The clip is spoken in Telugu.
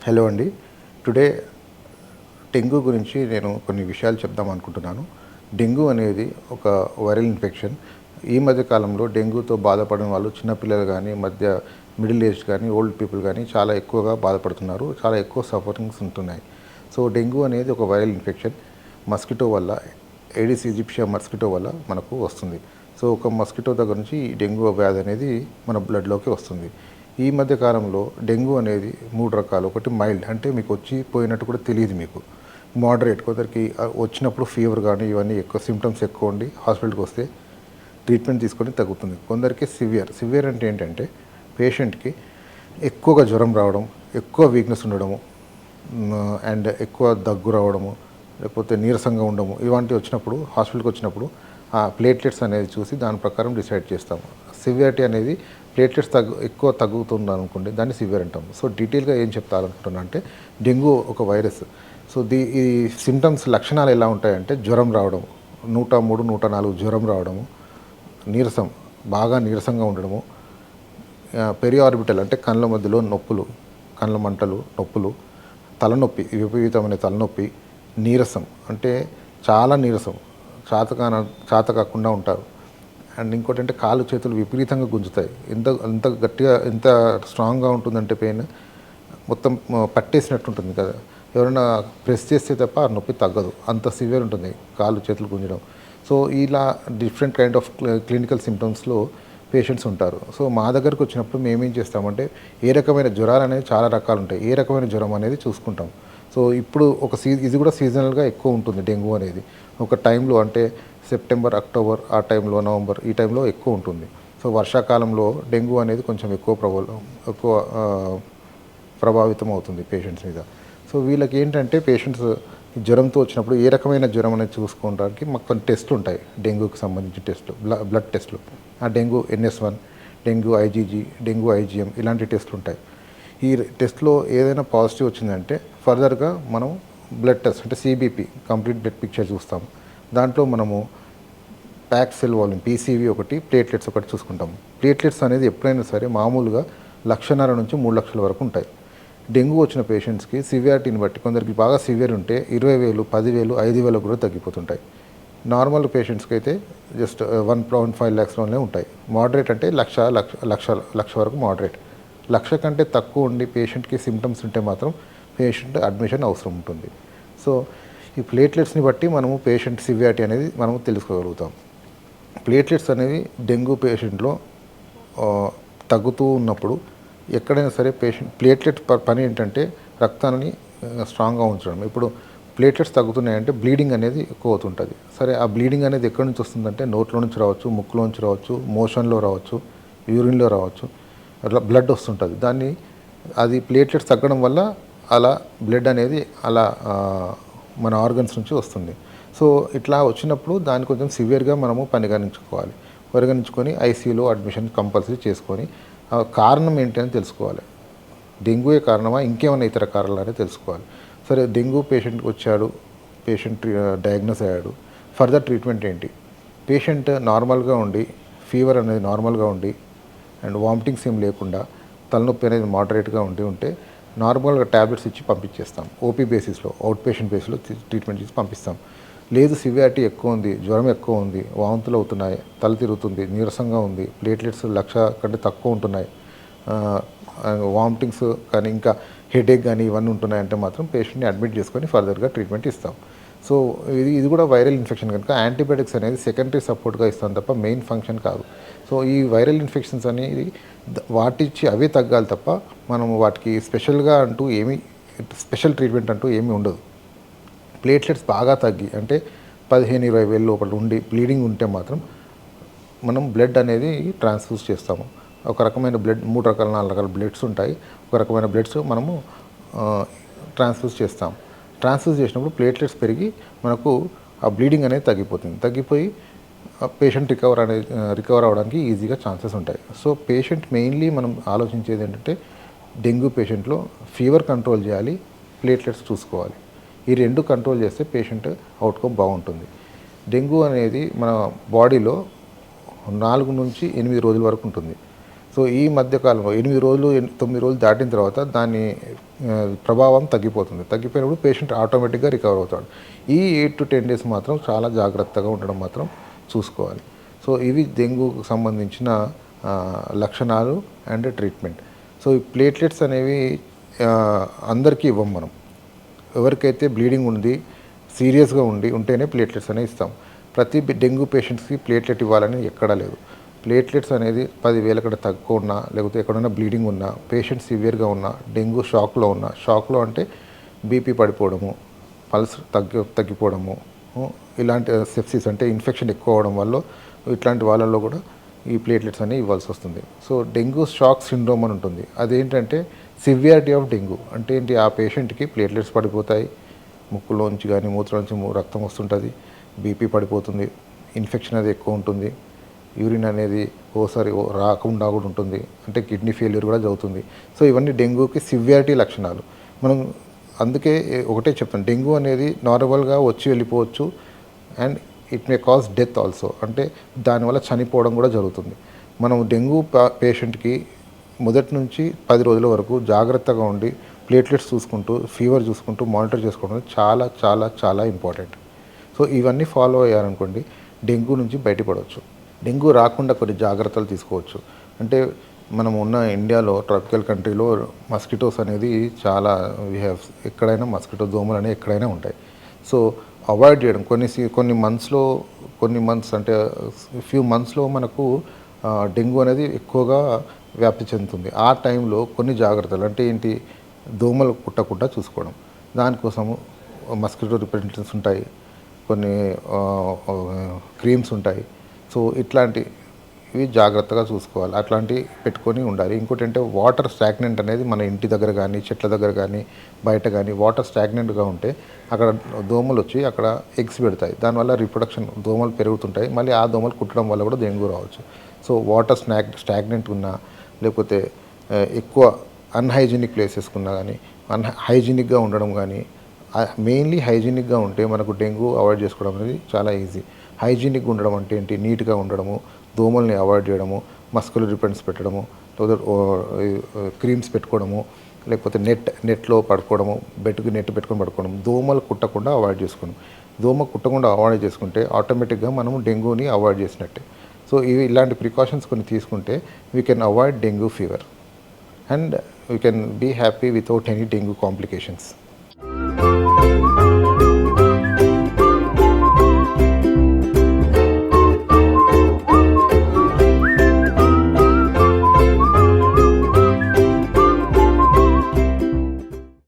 హలో అండి. టుడే డెంగ్యూ గురించి నేను కొన్ని విషయాలు చెప్దాం అనుకుంటున్నాను. డెంగ్యూ అనేది ఒక వైరల్ ఇన్ఫెక్షన్. ఈ మధ్య కాలంలో డెంగ్యూతో బాధపడిన వాళ్ళు చిన్నపిల్లలు కానీ, మిడిల్ ఏజ్ కానీ, ఓల్డ్ పీపుల్ కానీ చాలా ఎక్కువగా బాధపడుతున్నారు. చాలా ఎక్కువ సఫరింగ్స్ ఉంటున్నాయి. సో డెంగ్యూ అనేది ఒక వైరల్ ఇన్ఫెక్షన్. మస్కిటో వల్ల, ఏడిస్ ఈజిప్షియా మస్కిటో వల్ల మనకు వస్తుంది. సో ఒక మస్కిటో దగ్గర నుంచి ఈ డెంగ్యూ వ్యాధి అనేది మన బ్లడ్లోకి వస్తుంది. ఈ మధ్య కాలంలో డెంగ్యూ అనేది 3 రకాలు. ఒకటి మైల్డ్, అంటే మీకు వచ్చి పోయినట్టు కూడా తెలియదు మీకు. మోడరేట్, కొందరికి వచ్చినప్పుడు ఫీవర్ కానీ ఇవన్నీ ఎక్కువ సిమ్టమ్స్ ఎక్కువ ఉండి హాస్పిటల్కి వస్తే ట్రీట్మెంట్ తీసుకొని తగ్గుతుంది. కొందరికి సివియర్ అంటే ఏంటంటే పేషెంట్కి ఎక్కువగా జ్వరం రావడం, ఎక్కువ వీక్నెస్ ఉండడము, అండ్ ఎక్కువ దగ్గు రావడము, లేకపోతే నీరసంగా ఉండము, ఇలాంటివి వచ్చినప్పుడు హాస్పిటల్కి వచ్చినప్పుడు ఆ ప్లేట్లెట్స్ అనేది చూసి దాని ప్రకారం డిసైడ్ చేస్తాము. సివియారిటీ అనేది ప్లేట్లెట్స్ ఎక్కువ తగ్గుతుంది అనుకోండి, దాన్ని సివియర్ అంటాము. సో డీటెయిల్గా ఏం చెప్తారనుకుంటున్నా అంటే డెంగ్యూ ఒక వైరస్. సో ఈ సిమ్టమ్స్ లక్షణాలు ఎలా ఉంటాయంటే జ్వరం రావడం, 103, 104 జ్వరం రావడము, బాగా నీరసంగా ఉండడము, పెరిఆర్బిటల్ అంటే కళ్ళ మధ్యలో నొప్పులు, కళ్ళ మంటలు, నొప్పులు, తలనొప్పి, విపరీతమైన తలనొప్పి, నీరసం అంటే చాలా నీరసం, చేత కాకుండా ఉంటారు. అండ్ ఇంకోటి అంటే కాళ్ళు చేతులు విపరీతంగా గుంజుతాయి. ఎంత గట్టిగా, ఎంత స్ట్రాంగ్గా ఉంటుందంటే పెయిన్ మొత్తం పట్టేసినట్టు ఉంటుంది కదా, ఎవరైనా ప్రెస్ చేస్తే తప్ప ఆ నొప్పి తగ్గదు, అంత సివియర్ ఉంటుంది కాళ్ళు చేతులు గుంజడం. సో ఇలా డిఫరెంట్ కైండ్ ఆఫ్ క్లినికల్ సిమ్టమ్స్లో పేషెంట్స్ ఉంటారు. సో మా దగ్గరకు వచ్చినప్పుడు మేమేం చేస్తామంటే ఏ రకమైన జ్వరాలు అనేది చాలా రకాలు ఉంటాయి, ఏ రకమైన జ్వరం అనేది చూసుకుంటాం. సో ఇప్పుడు ఇది కూడా సీజనల్గా ఎక్కువ ఉంటుంది డెంగ్యూ అనేది. ఒక టైంలో అంటే సెప్టెంబర్, అక్టోబర్, ఆ టైంలో, నవంబర్, ఈ టైంలో ఎక్కువ ఉంటుంది. సో వర్షాకాలంలో డెంగ్యూ అనేది కొంచెం ఎక్కువ ప్రభావితం అవుతుంది పేషెంట్స్ మీద. సో వీళ్ళకి ఏంటంటే పేషెంట్స్ జ్వరంతో వచ్చినప్పుడు ఏ రకమైన జ్వరం అనేది చూసుకోవడానికి మాకు కొన్ని టెస్టులు ఉంటాయి. డెంగ్యూకి సంబంధించిన టెస్టులు, బ్లడ్ టెస్టులు. ఆ dengue NS1, dengue IgG, dengue IgM ఇలాంటి టెస్టులు ఉంటాయి. ఈ టెస్ట్లో ఏదైనా పాజిటివ్ వచ్చిందంటే ఫర్దర్గా మనం బ్లడ్ టెస్ట్ అంటే CBP, కంప్లీట్ బ్లడ్ పిక్చర్ చూస్తాం. దాంట్లో మనము ప్యాక్ సెల్ వాల్యూమ్ PCV ఒకటి, ప్లేట్లెట్స్ ఒకటి చూసుకుంటాము. ప్లేట్లెట్స్ అనేది ఎప్పుడైనా సరే మామూలుగా 1,50,000 నుంచి 3 లక్షల వరకు ఉంటాయి. డెంగ్యూ వచ్చిన పేషెంట్స్కి సివియారిటీని బట్టి కొందరికి బాగా సివియర్ ఉంటే 20,000, 10,000, 5,000 కూడా తగ్గిపోతుంటాయి. నార్మల్ పేషెంట్స్కి అయితే జస్ట్ 1.5 lakhsలోనే ఉంటాయి. మోడరేట్ అంటే లక్ష వరకు మోడరేట్. 1,00,000 కంటే తక్కువ ఉండి పేషెంట్కి సిమ్టమ్స్ ఉంటే మాత్రం పేషెంట్ అడ్మిషన్ అవసరం ఉంటుంది. సో ఈ ప్లేట్లెట్స్ని బట్టి మనము పేషెంట్ సివియారిటీ అనేది మనము తెలుసుకోగలుగుతాం. ప్లేట్లెట్స్ అనేది డెంగ్యూ పేషెంట్లో తగ్గుతూ ఉన్నప్పుడు ఎక్కడైనా సరే ప్లేట్లెట్ పని ఏంటంటే రక్తాన్ని స్ట్రాంగ్గా ఉంచడం. ఇప్పుడు ప్లేట్లెట్స్ తగ్గుతున్నాయంటే బ్లీడింగ్ అనేది ఎక్కువ అవుతుంటుంది. సరే, ఆ బ్లీడింగ్ అనేది ఎక్కడి నుంచి వస్తుందంటే నోట్లో నుంచి రావచ్చు, ముక్కులో నుంచి రావచ్చు, మోషన్లో రావచ్చు, యూరిన్లో రావచ్చు, అట్లా బ్లడ్ వస్తుంటుంది. అది ప్లేట్లెట్స్ తగ్గడం వల్ల అలా బ్లడ్ అనేది అలా మన ఆర్గన్స్ నుంచి వస్తుంది. సో ఇట్లా వచ్చినప్పుడు దాన్ని కొంచెం సివియర్గా మనము పరిగణించుకొని ICUలో అడ్మిషన్ కంపల్సరీ చేసుకొని కారణం ఏంటి అని తెలుసుకోవాలి. డెంగ్యూయే కారణమా, ఇంకేమైనా ఇతర కారణాలు అనేది తెలుసుకోవాలి. సరే, డెంగ్యూ పేషెంట్కి వచ్చాడు, పేషెంట్ డయాగ్నోస్ అయ్యాడు, ఫర్దర్ ట్రీట్మెంట్ ఏంటి? పేషెంట్ నార్మల్గా ఉండి, ఫీవర్ అనేది నార్మల్గా ఉండి, అండ్ వామిటింగ్స్ ఏం లేకుండా, తలనొప్పి అనేది మోడరేట్గా ఉంటే నార్మల్గా ట్యాబ్లెట్స్ ఇచ్చి పంపించేస్తాం. OP బేసిస్లో, అవుట్ పేషెంట్ బేస్లో ట్రీట్మెంట్ చేసి పంపిస్తాం. లేదు, సివియారిటీ ఎక్కువ ఉంది, జ్వరం ఎక్కువ ఉంది, వాంతులు అవుతున్నాయి, తల తిరుగుతుంది, నీరసంగా ఉంది, ప్లేట్లెట్స్ 1,00,000 కంటే తక్కువ ఉంటున్నాయి, వామిటింగ్స్ కానీ ఇంకా హెడేక్ కానీ ఇవన్నీ ఉంటున్నాయంటే మాత్రం పేషెంట్ని అడ్మిట్ చేసుకొని ఫర్దర్గా ట్రీట్మెంట్ ఇస్తాం. సో ఇది కూడా వైరల్ ఇన్ఫెక్షన్ కనుక యాంటీబయాటిక్స్ అనేది సెకండరీ సపోర్ట్గా ఇస్తాం తప్ప మెయిన్ ఫంక్షన్ కాదు. సో ఈ వైరల్ ఇన్ఫెక్షన్స్ అనేది వాటిచ్చి అవే తగ్గాలి తప్ప మనం వాటికి స్పెషల్ ట్రీట్మెంట్ అంటూ ఏమీ ఉండదు. ప్లేట్లెట్స్ బాగా తగ్గి అంటే 15-20 లోపల ఉండి బ్లీడింగ్ ఉంటే మాత్రం మనం బ్లడ్ అనేది ట్రాన్స్ఫ్యూజ్ చేస్తాము. ఒక రకమైన బ్లడ్, 3 రకాల 4 రకాల బ్లడ్స్ ఉంటాయి. ఒక రకమైన బ్లడ్స్ మనము ట్రాన్స్ఫ్యూజ్ చేస్తాం. ట్రాన్స్ఫ్యూజ్ చేసినప్పుడు ప్లేట్లెట్స్ పెరిగి మనకు ఆ బ్లీడింగ్ అనేది తగ్గిపోయి పేషెంట్ రికవర్ అవ్వడానికి ఈజీగా ఛాన్సెస్ ఉంటాయి. సో పేషెంట్ మెయిన్లీ మనం ఆలోచించేది ఏంటంటే డెంగ్యూ పేషెంట్లో ఫీవర్ కంట్రోల్ చేయాలి, ప్లేట్లెట్స్ చూసుకోవాలి. ఈ 2 కంట్రోల్ చేస్తే పేషెంట్ అవుట్కమ్ బాగుంటుంది. డెంగ్యూ అనేది మన బాడీలో 4 నుంచి 8 రోజుల వరకు ఉంటుంది. సో ఈ మధ్యకాలంలో 8 రోజులు 9 రోజులు దాటిన తర్వాత దాని ప్రభావం తగ్గిపోయినప్పుడు పేషెంట్ ఆటోమేటిక్గా రికవర్ అవుతాడు. ఈ 8 to 10 డేస్ మాత్రం చాలా జాగ్రత్తగా ఉండడం మాత్రం చూసుకోవాలి. సో ఇవి డెంగ్యూకు సంబంధించిన లక్షణాలు అండ్ ట్రీట్మెంట్. సో ఈ ప్లేట్లెట్స్ అనేవి అందరికీ ఇవ్వం మనం. ఎవరికైతే బ్లీడింగ్ ఉంది, సీరియస్గా ఉంటేనే ప్లేట్లెట్స్ అనేవి ఇస్తాం. ప్రతి డెంగ్యూ పేషెంట్స్కి ప్లేట్లెట్ ఇవ్వాలని ఎక్కడా లేదు. ప్లేట్లెట్స్ అనేది 10,000 కంటే తక్కువ ఉన్నా, లేకపోతే ఎక్కడైనా బ్లీడింగ్ ఉన్నా, పేషెంట్ సివియర్గా ఉన్నా, డెంగ్యూ షాక్లో అంటే బీపీ పడిపోవడము, పల్స్ తగ్గిపోవడము, ఇలాంటి సెప్సిస్ అంటే ఇన్ఫెక్షన్ ఎక్కువ అవడం వల్ల ఇట్లాంటి వాళ్ళల్లో కూడా ఈ ప్లేట్లెట్స్ అనేవి ఇవ్వాల్సి వస్తుంది. సో డెంగ్యూ షాక్ సిండ్రోమ్ అని ఉంటుంది. అదేంటంటే సివియారిటీ ఆఫ్ డెంగ్యూ అంటే ఏంటి, ఆ పేషెంట్కి ప్లేట్లెట్స్ పడిపోతాయి, ముక్కులోంచి కానీ మూత్రంలోంచి రక్తం వస్తుంటుంది, బీపీ పడిపోతుంది, ఇన్ఫెక్షన్ అది ఎక్కువ ఉంటుంది, యూరిన్ అనేది ఓసారి రాకుండా కూడా ఉంటుంది, అంటే కిడ్నీ ఫెయిల్యూర్ కూడా జరుగుతుంది. సో ఇవన్నీ డెంగ్యూకి సివియారిటీ లక్షణాలు. మనం అందుకే ఒకటే చెప్తాను, డెంగ్యూ అనేది నార్మల్గా వచ్చి వెళ్ళిపోవచ్చు and it may cause death also, అంటే దానివల్ల చనిపోవడం కూడా జరుగుతుంది. మనం డెంగ్యూ పేషెంట్కి మొదటి నుంచి 10 రోజుల వరకు జాగ్రత్తగా ఉండి ప్లేట్లెట్స్ చూసుకుంటూ, ఫీవర్ చూసుకుంటూ మానిటర్ చేసుకోవడం చాలా చాలా చాలా ఇంపార్టెంట్. సో ఇవన్నీ ఫాలో అయ్యారనుకోండి, డెంగ్యూ నుంచి బయటపడవచ్చు. డెంగ్యూ రాకుండా కొన్ని జాగ్రత్తలు తీసుకోవచ్చు. అంటే మనం ఉన్న ఇండియాలో ట్రాపికల్ కంట్రీలో మస్కిటోస్ అనేది చాలా ఎక్కడైనా మస్కిటో దోమలు అనేవి ఎక్కడైనా ఉంటాయి. సో అవాయిడ్ చేయడం కొన్ని మంత్స్ అంటే ఫ్యూ మంత్స్లో మనకు డెంగ్యూ అనేది ఎక్కువగా వ్యాప్తి చెందుతుంది. ఆ టైంలో కొన్ని జాగ్రత్తలు అంటే ఏంటి, దోమలు కుట్టకుండా చూసుకోవడం. దానికోసము మస్కిటో రిపెలెంట్స్ ఉంటాయి, కొన్ని క్రీమ్స్ ఉంటాయి. సో ఇట్లాంటివి జాగ్రత్తగా చూసుకోవాలి, అట్లాంటివి పెట్టుకొని ఉండాలి. ఇంకోటి అంటే వాటర్ స్టాగ్నెంట్ అనేది మన ఇంటి దగ్గర కానీ, చెట్ల దగ్గర కానీ, బయట కానీ వాటర్ స్టాగ్నెంట్గా ఉంటే అక్కడ దోమలు వచ్చి అక్కడ ఎగ్స్ పెడతాయి. దానివల్ల రీప్రొడక్షన్ దోమలు పెరుగుతుంటాయి. మళ్ళీ ఆ దోమలు కుట్టడం వల్ల కూడా డెంగ్యూ రావచ్చు. సో వాటర్ స్టాగ్నెంట్ ఉన్నా, లేకపోతే ఎక్కువ అన్హైజీనిక్ ప్లేసెస్కున్నా కానీ, హైజీనిక్గా ఉండడం కానీ, మెయిన్లీ హైజీనిక్గా ఉంటే మనకు డెంగ్యూ అవాయిడ్ చేసుకోవడం అనేది చాలా ఈజీ. హైజీనిక్గా ఉండడం అంటే ఏంటి, నీట్గా ఉండడము, దోమల్ని అవాయిడ్ చేయడము, మస్కులర్ రిపెంట్స్ పెట్టడము, లేకపోతే క్రీమ్స్ పెట్టుకోవడము, లేకపోతే నెట్లో పడుకోవడము, బెడ్కి నెట్ పెట్టుకొని పడుకోవడం, దోమలు కుట్టకుండా అవాయిడ్ చేసుకోవడం. దోమ కుట్టకుండా అవాయిడ్ చేసుకుంటే ఆటోమేటిక్గా మనము డెంగ్యూని అవాయిడ్ చేసినట్టే. సో ఇలాంటి ప్రికాషన్స్ కొన్ని తీసుకుంటే we can avoid dengue fever and we can be happy without any dengue complications.